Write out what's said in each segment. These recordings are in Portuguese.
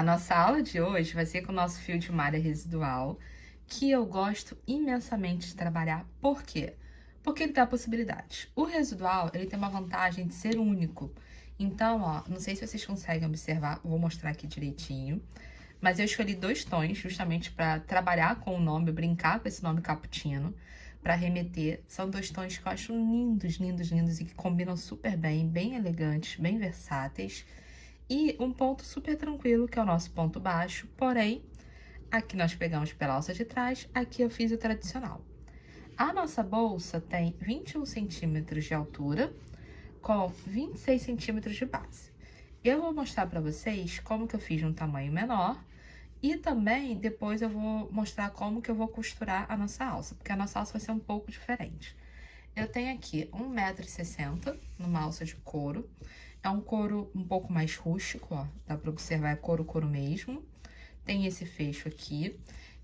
nossa aula de hoje vai ser com o nosso fio de malha residual, que eu gosto imensamente de trabalhar. Por quê? Porque ele dá possibilidades. O residual, ele tem uma vantagem de ser único. Então, ó, não sei se vocês conseguem observar, vou mostrar aqui direitinho. Mas eu escolhi 2 tons justamente para trabalhar com o nome, brincar com esse nome cappuccino, para remeter. São 2 tons que eu acho lindos, lindos, lindos e que combinam super bem, bem elegantes, bem versáteis. E um ponto super tranquilo, que é o nosso ponto baixo, porém, aqui nós pegamos pela alça de trás, aqui eu fiz o tradicional. A nossa bolsa tem 21 centímetros de altura, com 26 centímetros de base. Eu vou mostrar para vocês como que eu fiz um tamanho menor e também depois eu vou mostrar como que eu vou costurar a nossa alça, porque a nossa alça vai ser um pouco diferente. Eu tenho aqui 1,60 m numa alça de couro. É um couro um pouco mais rústico, ó. Dá pra observar, é couro mesmo. Tem esse fecho aqui.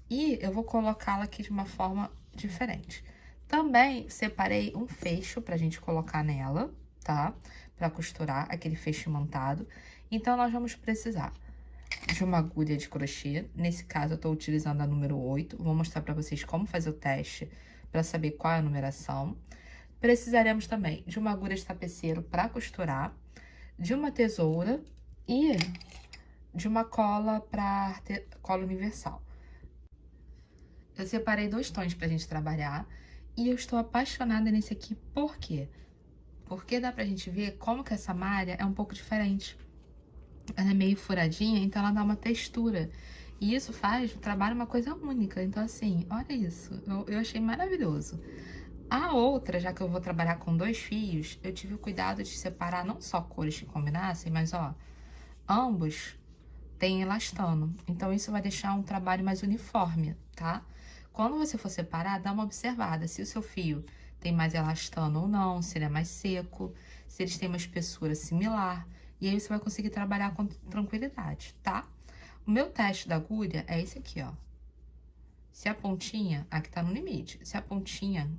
E eu vou colocá-la aqui de uma forma diferente. Também separei um fecho pra gente colocar nela, tá? Pra costurar aquele fecho imantado. Então, nós vamos precisar de uma agulha de crochê. Nesse caso, eu tô utilizando a número 8. Vou mostrar pra vocês como fazer o teste pra saber qual é a numeração. Precisaremos também de uma agulha de tapeceiro para costurar, de uma tesoura e de uma cola para cola universal. Eu separei 2 tons pra gente trabalhar e eu estou apaixonada nesse aqui, por quê? Porque dá pra gente ver como que essa malha é um pouco diferente. Ela é meio furadinha, então ela dá uma textura. E isso faz o trabalho uma coisa única. Então, assim, olha isso. Eu achei maravilhoso. A outra, já que eu vou trabalhar com 2 fios, eu tive o cuidado de separar não só cores que combinassem, mas ó, ambos têm elastano. Então, isso vai deixar um trabalho mais uniforme, tá? Quando você for separar, dá uma observada se o seu fio tem mais elastano ou não, se ele é mais seco, se eles têm uma espessura similar. E aí você vai conseguir trabalhar com tranquilidade, tá? O meu teste da agulha é esse aqui, ó. Se a pontinha, aqui tá no limite, se a pontinha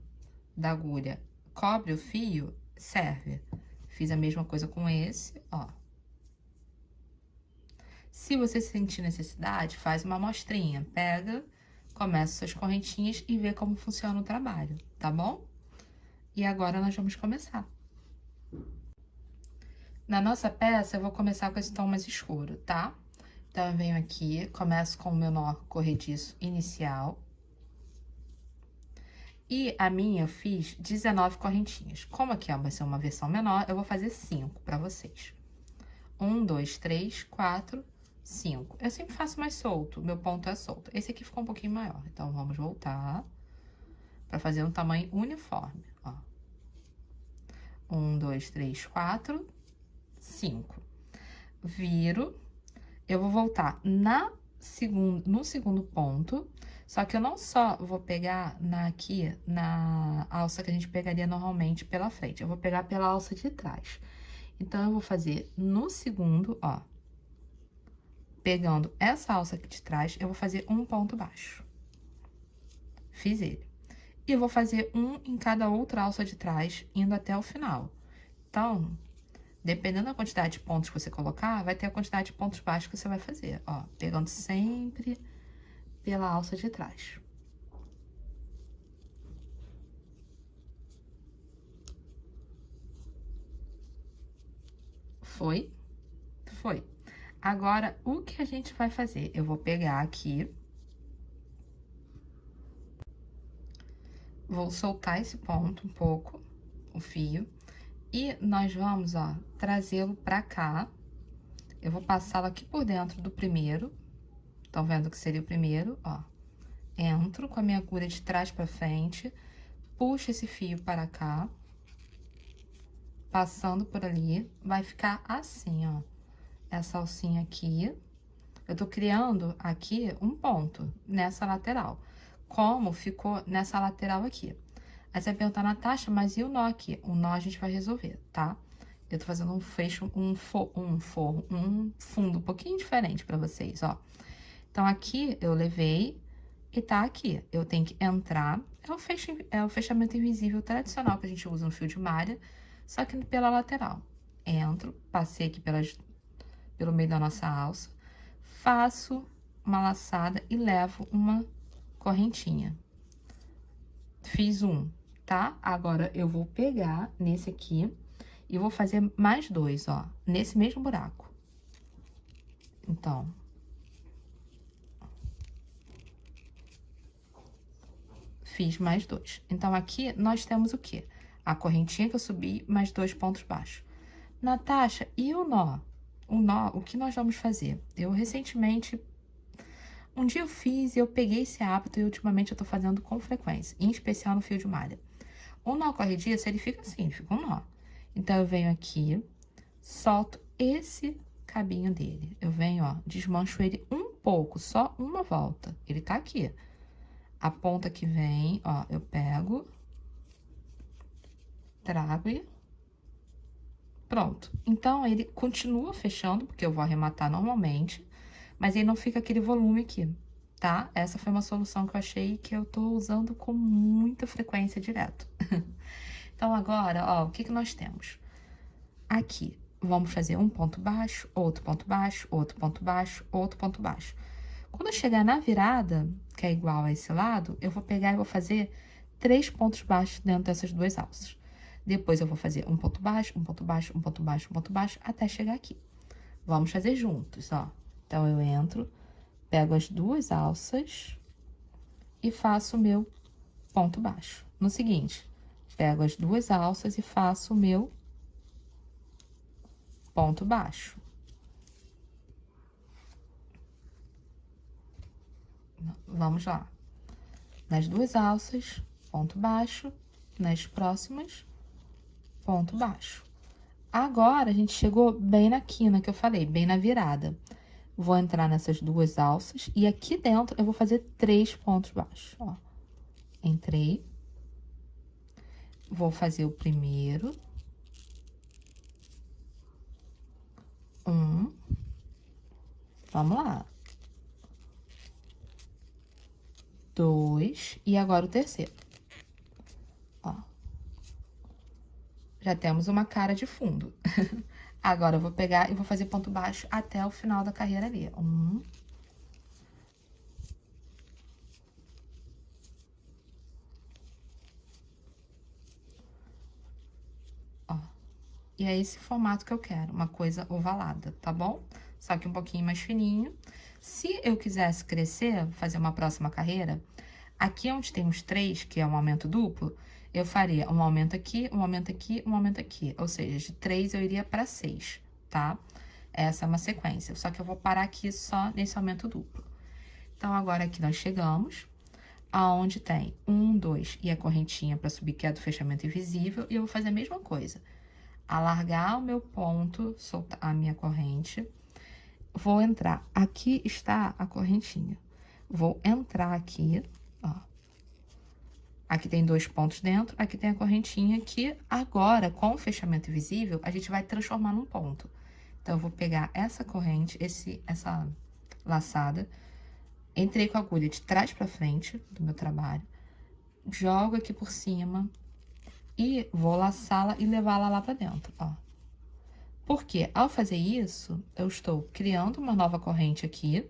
da agulha cobre o fio, serve. Fiz a mesma coisa com esse, ó. Se você sentir necessidade, faz uma amostrinha. Pega, começa suas correntinhas e vê como funciona o trabalho, tá bom? E agora nós vamos começar. Na nossa peça, eu vou começar com esse tom mais escuro, tá? Então, eu venho aqui, começo com o meu nó corrediço inicial. E a minha eu fiz 19 correntinhas. Como aqui vai ser uma versão menor, eu vou fazer 5 pra vocês. 1, 2, 3, 4, 5. Eu sempre faço mais solto, meu ponto é solto. Esse aqui ficou um pouquinho maior, então vamos voltar pra fazer um tamanho uniforme, ó. 1, 2, 3, 4, 5. Viro, eu vou voltar no segundo ponto, só que eu não só vou pegar aqui na alça que a gente pegaria normalmente pela frente, eu vou pegar pela alça de trás. Então, eu vou fazer no segundo, ó, pegando essa alça aqui de trás, eu vou fazer um ponto baixo. Fiz ele. E eu vou fazer um em cada outra alça de trás, indo até o final. Então, dependendo da quantidade de pontos que você colocar, vai ter a quantidade de pontos baixos que você vai fazer, ó, pegando sempre pela alça de trás. Foi? Foi. Agora, o que a gente vai fazer? Eu vou pegar aqui, vou soltar esse ponto um pouco, o fio, e nós vamos, ó, trazê-lo pra cá. Eu vou passá-lo aqui por dentro do primeiro, estão vendo que seria o primeiro, ó. Entro com a minha agulha de trás pra frente, puxo esse fio para cá, passando por ali, vai ficar assim, ó. Essa alcinha aqui, eu tô criando aqui um ponto nessa lateral, como ficou nessa lateral aqui. Aí você vai perguntar, Natasha, mas e o nó aqui? O nó a gente vai resolver, tá? Eu tô fazendo um fecho, um fundo um pouquinho diferente pra vocês, ó. Então, aqui eu levei e tá aqui. Eu tenho que entrar, é o fechamento invisível tradicional que a gente usa no fio de malha, só que pela lateral. Entro, passei aqui pelo meio da nossa alça, faço uma laçada e levo uma correntinha. Fiz um, tá? Agora, eu vou pegar nesse aqui e vou fazer mais dois, ó, nesse mesmo buraco. Então, fiz mais dois. Então, aqui nós temos o quê? A correntinha que eu subi, mais 2 pontos baixos. Natasha, e o nó? O nó, o que nós vamos fazer? Eu recentemente, um dia eu fiz e eu peguei esse hábito e ultimamente eu tô fazendo com frequência, em especial no fio de malha. O nó corrediço, ele fica assim, fica um nó. Então, eu venho aqui, solto esse cabinho dele. Eu venho, ó, desmancho ele um pouco, só uma volta. Ele tá aqui. A ponta que vem, ó, eu pego, trago e pronto. Então, ele continua fechando, porque eu vou arrematar normalmente, mas ele não fica aquele volume aqui, tá? Essa foi uma solução que eu achei que eu tô usando com muita frequência direto. Então, agora, ó, o que que nós temos? Aqui, vamos fazer um ponto baixo, outro ponto baixo, outro ponto baixo, outro ponto baixo. Quando eu chegar na virada, que é igual a esse lado, eu vou pegar e vou fazer 3 pontos baixos dentro dessas duas alças. Depois eu vou fazer um ponto baixo, um ponto baixo, um ponto baixo, um ponto baixo, até chegar aqui. Vamos fazer juntos, ó. Então, eu entro, pego as duas alças e faço o meu ponto baixo. No seguinte, pego as duas alças e faço o meu ponto baixo. Vamos lá. Nas duas alças, ponto baixo, nas próximas, ponto baixo. Agora, a gente chegou bem na quina que eu falei, bem na virada. Vou entrar nessas duas alças e aqui dentro eu vou fazer 3 pontos baixos, ó. Entrei. Vou fazer o primeiro. Vamos lá. 2, e agora o terceiro. Ó. Já temos uma cara de fundo. Agora, eu vou pegar e vou fazer ponto baixo até o final da carreira ali. 1. Ó. E é esse formato que eu quero, uma coisa ovalada, tá bom? Só que um pouquinho mais fininho. Se eu quisesse crescer, fazer uma próxima carreira, aqui onde tem os 3, que é um aumento duplo, eu faria um aumento aqui, um aumento aqui, um aumento aqui. Ou seja, de 3 eu iria para 6, tá? Essa é uma sequência. Só que eu vou parar aqui só nesse aumento duplo. Então, agora aqui nós chegamos aonde tem 1, 2 e a correntinha para subir, que é do fechamento invisível, e eu vou fazer a mesma coisa. Alargar o meu ponto, soltar a minha corrente. Vou entrar. Aqui está a correntinha. Vou entrar aqui, ó. Aqui tem 2 pontos dentro, aqui tem a correntinha que agora, com o fechamento invisível, a gente vai transformar num ponto. Então, eu vou pegar essa corrente, essa laçada, entrei com a agulha de trás pra frente do meu trabalho, jogo aqui por cima e vou laçá-la e levá-la lá pra dentro, ó. Porque, ao fazer isso, eu estou criando uma nova corrente aqui,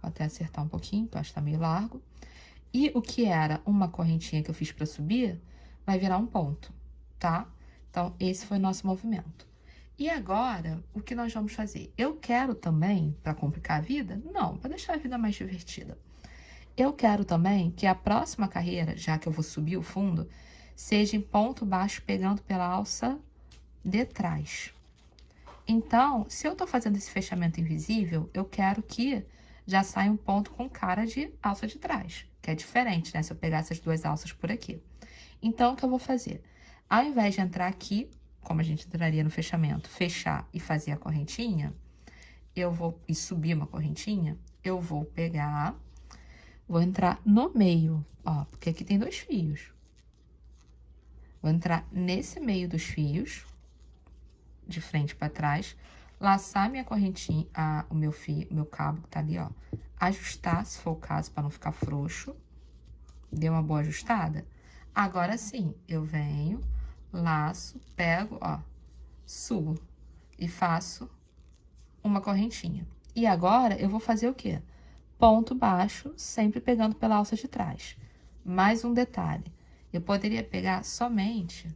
vou até acertar um pouquinho, que eu acho que tá meio largo, e o que era uma correntinha que eu fiz pra subir, vai virar um ponto, tá? Então, esse foi o nosso movimento. E agora, o que nós vamos fazer? Eu quero também, para complicar a vida? Não, para deixar a vida mais divertida. Eu quero também que a próxima carreira, já que eu vou subir o fundo, seja em ponto baixo, pegando pela alça de trás. Então, se eu tô fazendo esse fechamento invisível, eu quero que já saia um ponto com cara de alça de trás, que é diferente, né? Se eu pegar essas duas alças por aqui. Então, o que eu vou fazer? Ao invés de entrar aqui, como a gente entraria no fechamento, fechar e fazer a correntinha, eu vou e subir uma correntinha, eu vou pegar, vou entrar no meio, ó, porque aqui tem 2 fios. Vou entrar nesse meio dos fios, de frente para trás, laçar minha correntinha, o meu fio, meu cabo que tá ali, ó, ajustar, se for o caso, para não ficar frouxo. Deu uma boa ajustada? Agora sim, eu venho, laço, pego, ó, subo e faço uma correntinha. E agora, eu vou fazer o quê? Ponto baixo, sempre pegando pela alça de trás. Mais um detalhe, eu poderia pegar somente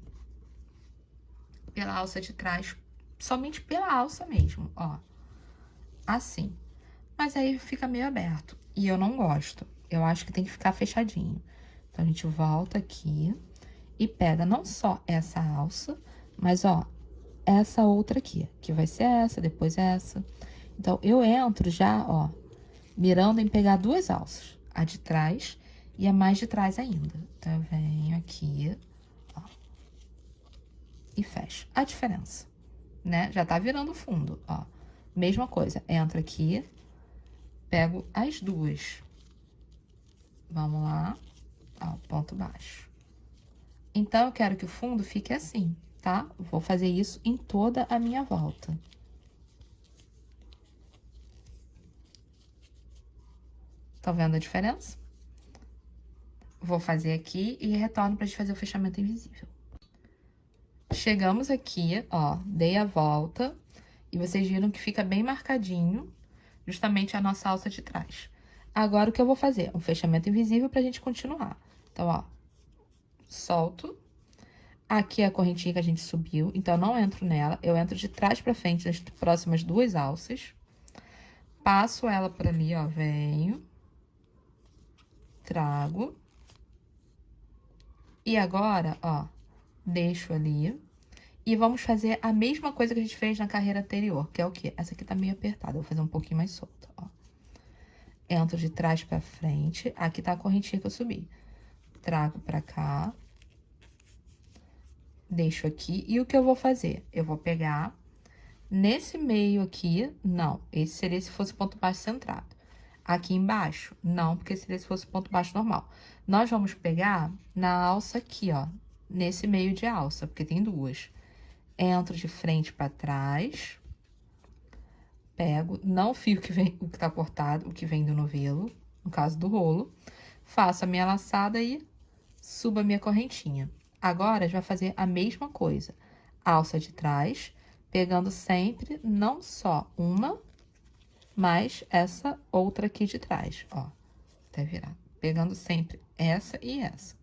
pela alça de trás, somente pela alça mesmo, ó. Assim. Mas aí fica meio aberto. E eu não gosto. Eu acho que tem que ficar fechadinho. Então, a gente volta aqui e pega não só essa alça, mas, ó, essa outra aqui, que vai ser essa, depois essa. Então, eu entro já, ó, mirando em pegar duas alças. A de trás e a mais de trás ainda. Então, eu venho aqui, ó, e fecho. A diferença, né? Já tá virando fundo, ó. Mesma coisa, entro aqui, pego as duas. Vamos lá, ó, ponto baixo. Então, eu quero que o fundo fique assim, tá? Vou fazer isso em toda a minha volta. Tá vendo a diferença? Vou fazer aqui e retorno pra gente fazer o fechamento invisível. Chegamos aqui, ó, dei a volta e vocês viram que fica bem marcadinho justamente a nossa alça de trás. Agora, o que eu vou fazer? Um fechamento invisível pra gente continuar. Então, ó, solto. Aqui é a correntinha que a gente subiu, então eu não entro nela. Eu entro de trás pra frente nas próximas duas alças. Passo ela por ali, ó, venho. Trago. E agora, ó, deixo ali. E vamos fazer a mesma coisa que a gente fez na carreira anterior, que é o quê? Essa aqui tá meio apertada, eu vou fazer um pouquinho mais solta, ó. Entro de trás pra frente, aqui tá a correntinha que eu subi. Trago pra cá. Deixo aqui. E o que eu vou fazer? Eu vou pegar nesse meio aqui, não. Esse seria se fosse ponto baixo centrado. Aqui embaixo, não, porque seria se fosse ponto baixo normal. Nós vamos pegar na alça aqui, ó. Nesse meio de alça, porque tem duas. Entro de frente pra trás. Pego, não o fio que vem, o que tá cortado, o que vem do novelo, no caso do rolo. Faço a minha laçada e subo a minha correntinha. Agora, a gente vai fazer a mesma coisa. Alça de trás, pegando sempre não só uma, mas essa outra aqui de trás, ó. Até virar. Pegando sempre essa e essa.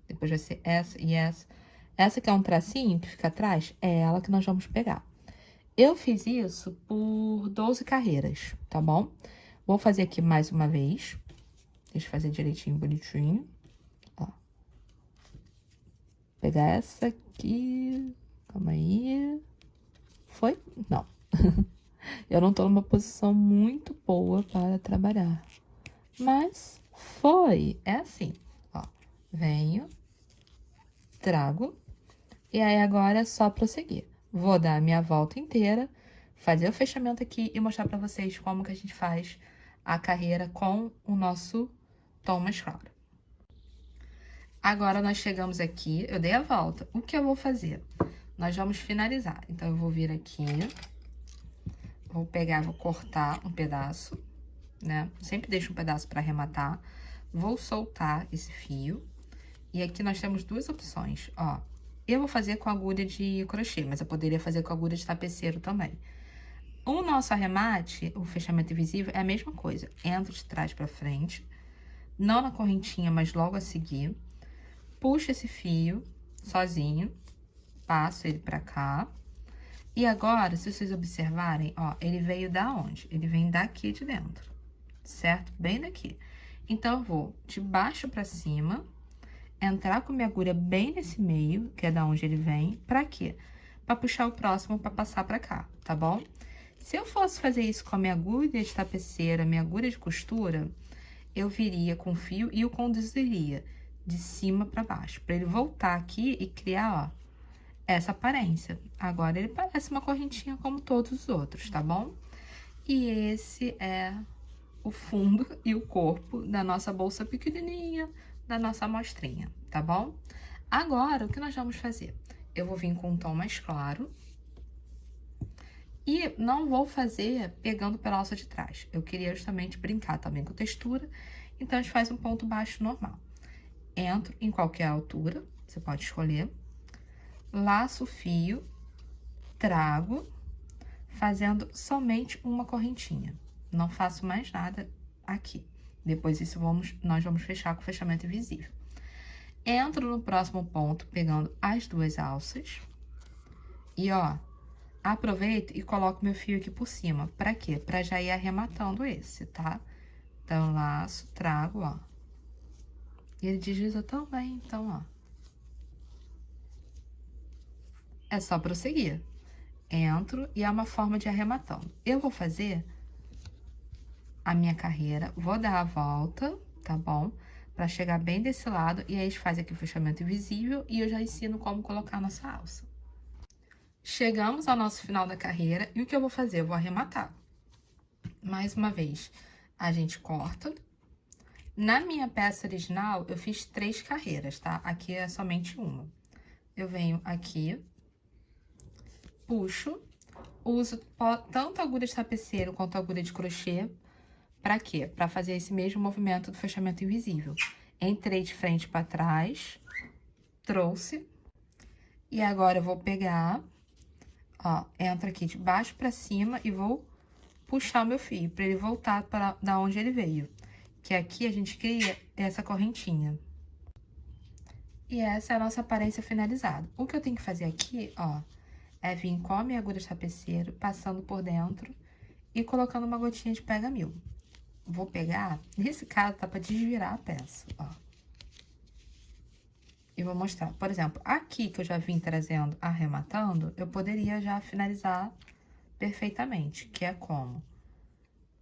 Depois vai ser essa e essa. Essa que é um tracinho que fica atrás, é ela que nós vamos pegar. Eu fiz isso por 12 carreiras, tá bom? Vou fazer aqui mais uma vez. Deixa eu fazer direitinho, bonitinho. Ó. Pegar essa aqui. Calma aí. Foi? Não. Eu não tô numa posição muito boa para trabalhar. Mas foi. É assim, ó. Venho, trago. E aí, agora é só prosseguir. Vou dar a minha volta inteira, fazer o fechamento aqui e mostrar pra vocês como que a gente faz a carreira com o nosso tom mais claro. Agora, nós chegamos aqui, eu dei a volta. O que eu vou fazer? Nós vamos finalizar. Então, eu vou vir aqui, vou pegar, vou cortar um pedaço, né? Sempre deixo um pedaço pra arrematar. Vou soltar esse fio. E aqui nós temos duas opções, ó. Eu vou fazer com agulha de crochê, mas eu poderia fazer com agulha de tapeceiro também. O nosso arremate, o fechamento invisível, é a mesma coisa. Entro de trás pra frente, não na correntinha, mas logo a seguir. Puxo esse fio sozinho, passo ele pra cá. E agora, se vocês observarem, ó, ele veio da onde? Ele vem daqui de dentro, certo? Bem daqui. Então, eu vou de baixo pra cima, entrar com minha agulha bem nesse meio, que é da onde ele vem, pra quê? Pra puxar o próximo pra passar pra cá, tá bom? Se eu fosse fazer isso com a minha agulha de tapeceira, minha agulha de costura, eu viria com o fio e o conduziria de cima pra baixo, pra ele voltar aqui e criar, ó, essa aparência. Agora, ele parece uma correntinha como todos os outros, tá bom? E esse é o fundo e o corpo da nossa bolsa pequenininha, da nossa amostrinha, tá bom? Agora, o que nós vamos fazer? Eu vou vir com um tom mais claro. E não vou fazer pegando pela alça de trás. Eu queria justamente brincar também com textura. Então, a gente faz um ponto baixo normal. Entro em qualquer altura, você pode escolher. Laço o fio, trago, fazendo somente uma correntinha. Não faço mais nada aqui. Depois isso nós vamos fechar com o fechamento invisível. Entro no próximo ponto, pegando as duas alças. E, ó, aproveito e coloco meu fio aqui por cima. Pra quê? Pra já ir arrematando esse, tá? Então, laço, trago, ó. E ele desliza tão bem, então, ó. É só prosseguir. Entro e é uma forma de arrematando. Eu vou fazer a minha carreira, vou dar a volta, tá bom? Pra chegar bem desse lado, e aí a gente faz aqui o fechamento invisível e eu já ensino como colocar a nossa alça. Chegamos ao nosso final da carreira e o que eu vou fazer? Eu vou arrematar. Mais uma vez, a gente corta. Na minha peça original, eu fiz 3 carreiras, tá? Aqui é somente uma. Eu venho aqui, puxo, uso tanto agulha de tapeceiro quanto agulha de crochê. Pra quê? Pra fazer esse mesmo movimento do fechamento invisível. Entrei de frente pra trás, trouxe. E agora eu vou pegar, ó, entro aqui de baixo pra cima e vou puxar o meu fio, pra ele voltar para da onde ele veio. Que aqui a gente cria essa correntinha. E essa é a nossa aparência finalizada. O que eu tenho que fazer aqui, ó, é vir com a minha agulha de tapeceiro, passando por dentro e colocando uma gotinha de pega-mil. Vou pegar, nesse caso, tá pra desvirar a peça, ó. E vou mostrar, por exemplo, aqui que eu já vim trazendo, arrematando, eu poderia já finalizar perfeitamente, que é como?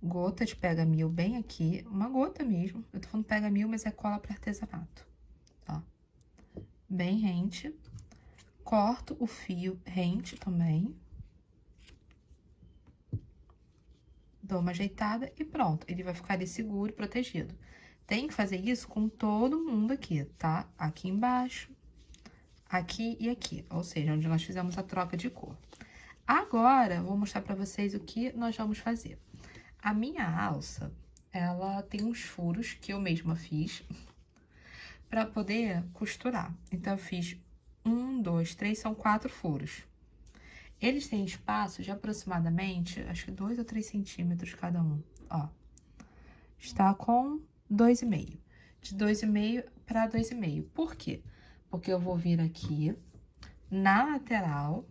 Gota de pega-mil bem aqui, uma gota mesmo. Eu tô falando pega-mil, mas é cola para artesanato, ó. Bem rente. Corto o fio rente também. Dou uma ajeitada e pronto. Ele vai ficar ali seguro e protegido. Tem que fazer isso com todo mundo aqui, tá? Aqui embaixo, aqui e aqui. Ou seja, onde nós fizemos a troca de cor. Agora, vou mostrar pra vocês o que nós vamos fazer. A minha alça, ela tem uns furos que eu mesma fiz pra poder costurar. Então, eu fiz 1, 2, 3, são 4 furos. Eles têm espaço de aproximadamente, acho que 2 ou 3 centímetros cada um, ó. Está com 2,5. De 2,5 para 2,5. Por quê? Porque eu vou vir aqui na lateral,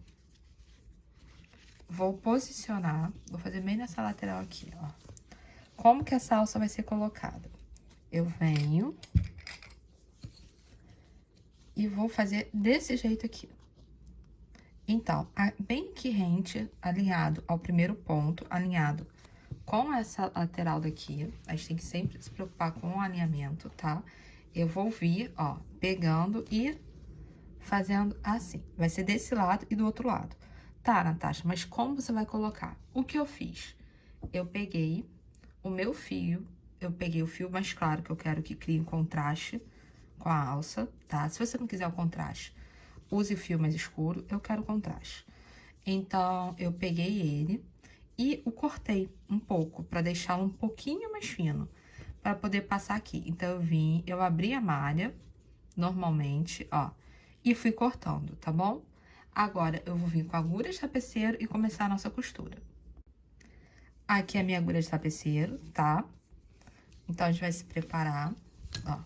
vou posicionar, vou fazer bem nessa lateral aqui, ó. Como que essa alça vai ser colocada? Eu venho e vou fazer desse jeito aqui. Então, bem aqui rente, alinhado ao primeiro ponto, alinhado com essa lateral daqui, a gente tem que sempre se preocupar com o alinhamento, tá? Eu vou vir, ó, pegando e fazendo assim. Vai ser desse lado e do outro lado. Tá, Natasha, mas como você vai colocar? O que eu fiz? Eu peguei o meu fio, eu peguei o fio mais claro, que eu quero que crie um contraste com a alça, tá? Se você não quiser o contraste, use o fio mais escuro, eu quero contraste. Então, eu peguei ele e o cortei um pouco, pra deixá-lo um pouquinho mais fino, pra poder passar aqui. Então, eu abri a malha, normalmente, ó, e fui cortando, tá bom? Agora, eu vou vir com a agulha de tapeceiro e começar a nossa costura. Aqui é a minha agulha de tapeceiro, tá? Então, a gente vai se preparar, ó.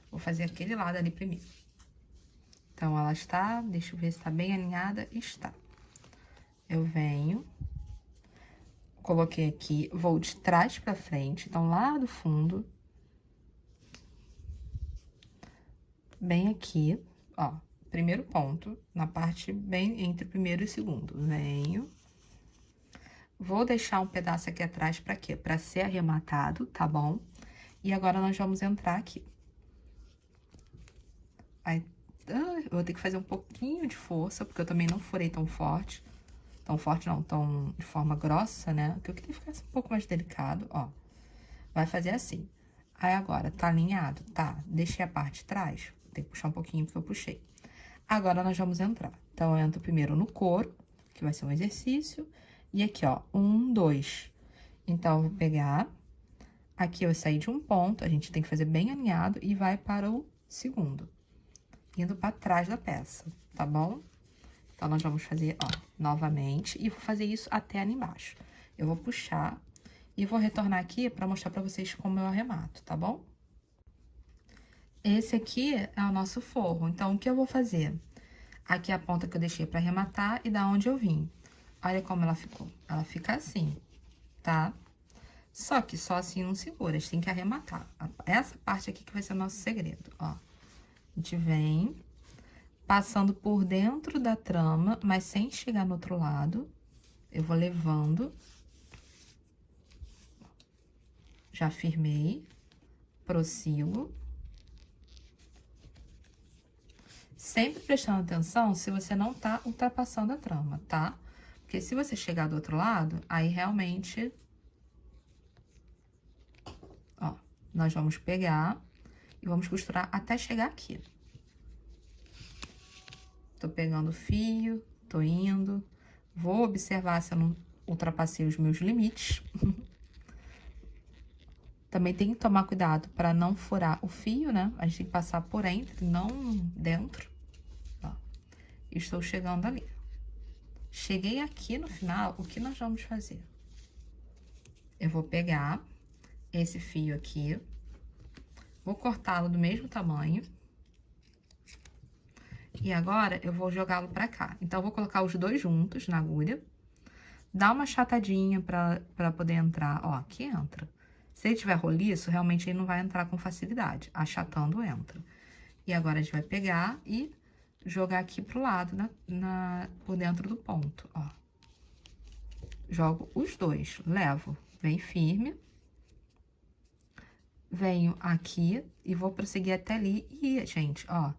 Vou fazer aquele lado ali primeiro. Então, ela está, deixa eu ver se tá bem alinhada, está. Eu venho, coloquei aqui, vou de trás pra frente, então lá do fundo, bem aqui, ó, primeiro ponto, na parte bem entre o primeiro e o segundo. Venho, vou deixar um pedaço aqui atrás pra quê? Pra ser arrematado, tá bom? E agora nós vamos entrar aqui. Aí, eu vou ter que fazer um pouquinho de força, porque eu também não furei tão forte. Tão forte não, tão de forma grossa, né? Que eu queria que ficasse um pouco mais delicado, ó. Vai fazer assim. Aí agora, tá alinhado? Tá. Deixei a parte de trás. Tem que puxar um pouquinho porque eu puxei. Agora nós vamos entrar. Então, eu entro primeiro no couro, que vai ser um exercício. E aqui, ó, 1, 2. Então, eu vou pegar. Aqui eu saí de um ponto, a gente tem que fazer bem alinhado e vai para o segundo. Indo pra trás da peça, tá bom? Então, nós vamos fazer, ó, novamente, e vou fazer isso até ali embaixo. Eu vou puxar E vou retornar aqui para mostrar para vocês como eu arremato, tá bom? Esse aqui é o nosso forro. Então, o que eu vou fazer? Aqui é a ponta que eu deixei para arrematar e da onde eu vim. Olha como ela ficou. Ela fica assim, tá? Só que só assim não segura, a gente tem que arrematar. Essa parte aqui que vai ser o nosso segredo, ó. A gente vem passando por dentro da trama, mas sem chegar no outro lado. Eu vou levando. Já firmei. Prossigo. Sempre prestando atenção se você não tá ultrapassando a trama, tá? Porque se você chegar do outro lado, aí realmente... Ó, nós vamos pegar e vamos costurar até chegar aqui. Tô pegando o fio, tô indo. Vou observar se eu não ultrapassei os meus limites. Também tem que tomar cuidado para não furar o fio, né? A gente tem que passar por entre, não dentro. Ó, estou chegando ali. Cheguei aqui no final, o que nós vamos fazer? Eu vou pegar esse fio aqui, vou cortá-lo do mesmo tamanho. E agora, eu vou jogá-lo pra cá. Então, eu vou colocar os dois juntos na agulha. Dá uma achatadinha pra poder entrar. Ó, aqui entra. Se ele tiver roliço, realmente ele não vai entrar com facilidade. Achatando, entra. E agora, a gente vai pegar e jogar aqui pro lado, por dentro do ponto, ó. Jogo os dois. Levo bem firme. Venho aqui e vou prosseguir até ali. E, gente, ó...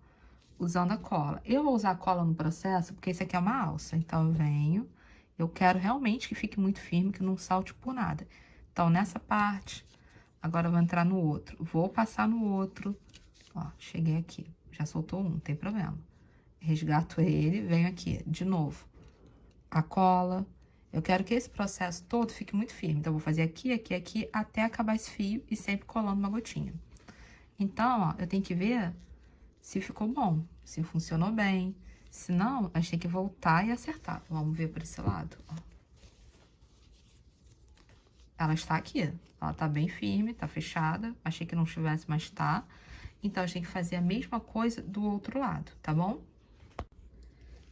usando a cola. Eu vou usar a cola no processo, porque esse aqui é uma alça. Então, eu venho, eu quero realmente que fique muito firme, que não salte por nada. Então, nessa parte, agora eu vou entrar no outro. Vou passar no outro. Ó, cheguei aqui. Já soltou um, não tem problema. Resgato ele, venho aqui, de novo. A cola. Eu quero que esse processo todo fique muito firme. Então, eu vou fazer aqui, aqui, aqui, até acabar esse fio e sempre colando uma gotinha. Então, ó, eu tenho que ver... se ficou bom, se funcionou bem. Se não, a gente tem que voltar e acertar. Vamos ver por esse lado, ó. Ela está aqui, ela tá bem firme, tá fechada. Achei que não estivesse, mas tá. Então, a gente tem que fazer a mesma coisa do outro lado, tá bom?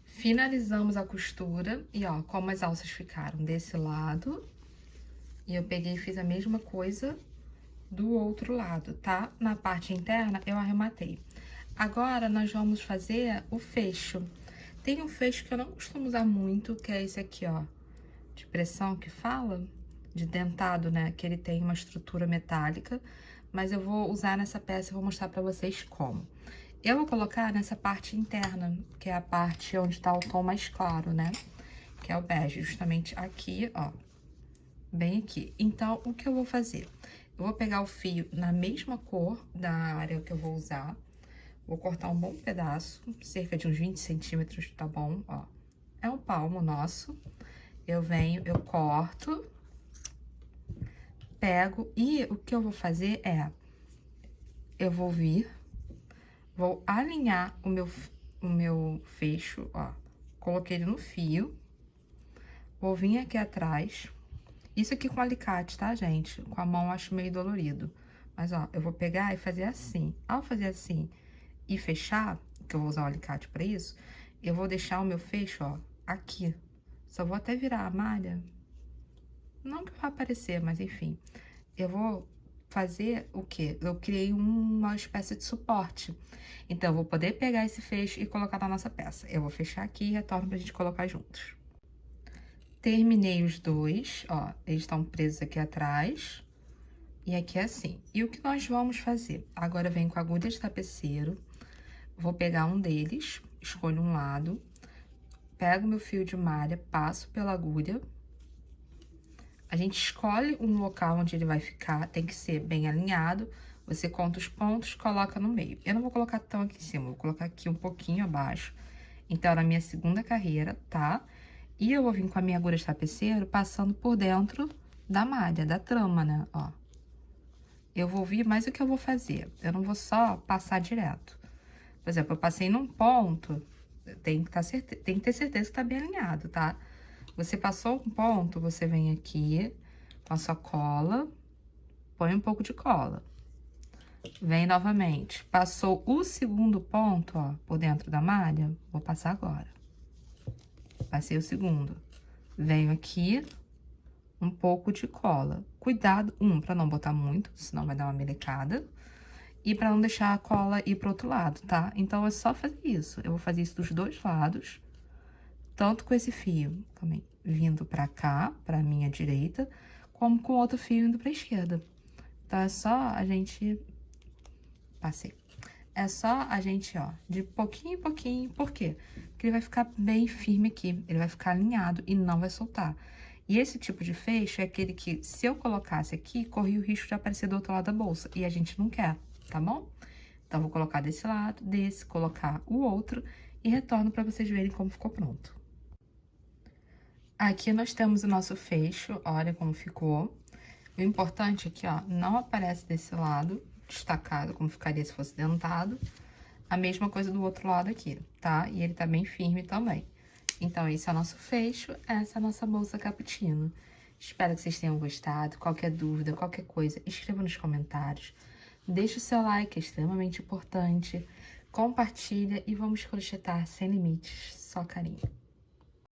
Finalizamos a costura e, ó, como as alças ficaram desse lado. E eu peguei e fiz a mesma coisa do outro lado, tá? Na parte interna, eu arrematei. Agora, nós vamos fazer o fecho. Tem um fecho que eu não costumo usar muito, que é esse aqui, ó, de pressão que fala, de dentado, né, que ele tem uma estrutura metálica, mas eu vou usar nessa peça e vou mostrar pra vocês como. Eu vou colocar nessa parte interna, que é a parte onde tá o tom mais claro, né, que é o bege, justamente aqui, ó, bem aqui. Então, o que eu vou fazer? Eu vou pegar o fio na mesma cor da área que eu vou usar. Vou cortar um bom pedaço, cerca de uns 20 centímetros, tá bom? Ó, é um palmo nosso. Eu venho, eu corto, pego e o que eu vou fazer é... eu vou vir, vou alinhar o meu fecho, ó. Coloquei ele no fio. Vou vir aqui atrás. Isso aqui com alicate, tá, gente? Com a mão eu acho meio dolorido. Mas, ó, eu vou pegar e fazer assim. Ao fazer assim e fechar, que eu vou usar o alicate pra isso, eu vou deixar o meu fecho, ó, aqui. Só vou até virar a malha. Não que vai aparecer, mas enfim. Eu vou fazer o quê? Eu criei uma espécie de suporte. Então, eu vou poder pegar esse fecho e colocar na nossa peça. Eu vou fechar aqui e retorno pra gente colocar juntos. Terminei os dois, ó, eles estão presos aqui atrás. E aqui é assim. E o que nós vamos fazer? Agora, eu venho com a agulha de tapeceiro. Vou pegar um deles, escolho um lado, pego meu fio de malha, passo pela agulha. A gente escolhe um local onde ele vai ficar, tem que ser bem alinhado. Você conta os pontos, coloca no meio. Eu não vou colocar tão aqui em cima, vou colocar aqui um pouquinho abaixo. Então, na minha segunda carreira, tá? E eu vou vir com a minha agulha de tapeceiro passando por dentro da malha, da trama, né? Ó. Eu vou vir, mas o que eu vou fazer? Eu não vou só passar direto. Por exemplo, eu passei num ponto, tem que ter certeza que tá bem alinhado, tá? Você passou um ponto, você vem aqui, Então, só cola, põe um pouco de cola. Vem novamente. Passou o segundo ponto, ó, por dentro da malha, vou passar agora. Passei o segundo. Venho aqui, um pouco de cola. Cuidado, pra não botar muito, senão vai dar uma melecada. E pra não deixar a cola ir pro outro lado, tá? Então, é só fazer isso. Eu vou fazer isso dos dois lados. Tanto com esse fio também vindo pra cá, pra minha direita, como com outro fio indo pra esquerda. Então, é só a gente... Passei. É só a gente, ó, de pouquinho em pouquinho. Por quê? Porque ele vai ficar bem firme aqui. Ele vai ficar alinhado e não vai soltar. E esse tipo de fecho é aquele que, se eu colocasse aqui, corria o risco de aparecer do outro lado da bolsa. E a gente não quer, tá bom? Então, vou colocar desse lado, desse, colocar o outro e retorno para vocês verem como ficou pronto. Aqui nós temos o nosso fecho, olha como ficou. O importante aqui, ó, não aparece desse lado, destacado, como ficaria se fosse dentado. A mesma coisa do outro lado aqui, tá? E ele tá bem firme também. Então, esse é o nosso fecho, essa é a nossa bolsa cappuccino. Espero que vocês tenham gostado. Qualquer dúvida, qualquer coisa, escreva nos comentários. Deixa o seu like, é extremamente importante. Compartilha e vamos crochetar sem limites, só carinho.